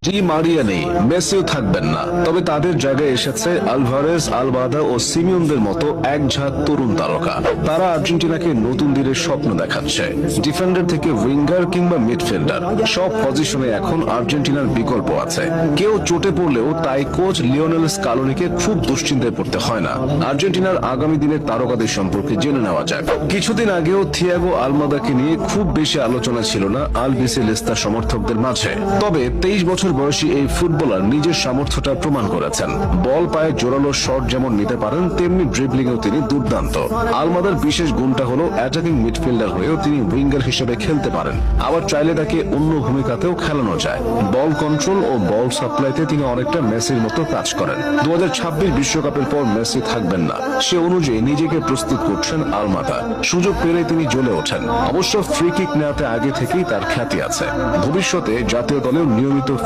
Di Maria নেই, মেসিও থাকবেন না, তবে তাদের জায়গায় এসেছে আলভারেজ, আলবাদা ও সিমিওনদের মতো এক ঝাঁক তরুণ তারকা। তারা আর্জেন্টিনাকে নতুন দিনের স্বপ্ন দেখাচ্ছে। ডিফেন্ডার থেকে উইঙ্গার কিংবা মিডফিল্ডার, সব পজিশনে এখন আর্জেন্টিনার বিকল্প আছে। কেউ চোটে পড়লেও তাই কোচ লিওনেল স্কালোনিকে খুব দুশ্চিন্তায় পড়তে হয় না। আর্জেন্টিনার আগামী দিনের তারকাদের সম্পর্কে জেনে নেওয়া যাক। কিছুদিন আগেও থিয়াগো আলমাদাকে নিয়ে খুব বেশি আলোচনা ছিল না আলবিসেলেস্তা সমর্থকদের মাঝে। তবে 23 বছর বয়সী এই ফুটবলার নিজের সামর্থ্যটা প্রমাণ করেছেন। বল পায়ে জোরালো শট যেমন নিতে পারেন, তেমনি ড্রিবলিংয়েও তিনি দুর্দান্ত। আলমাদার বিশেষ গুণটা হলো অ্যাটাকিং মিডফিল্ডার হয়েও তিনি উইঙ্গার হিসেবে খেলতে পারেন, আবার চাইলে তাকে অন্য ভূমিকাতেও খেলানো যায়। বল কন্ট্রোল ও বল সাপ্লাইতে তিনি অনেকটা মেসির মতো কাজ করেন। 2026 বিশ্বকাপের পর মেসি থাকবেন না, সে অনুযায়ী নিজেকে প্রস্তুত করছেন আলমাদা। সুযোগ পেলে তিনি জ্বলে ওঠেন। অবশ্য ফ্রি কিক নেওয়াতে আগে থেকেই তার খ্যাতি আছে। ভবিষ্যতে জাতীয় দলেও নিয়মিত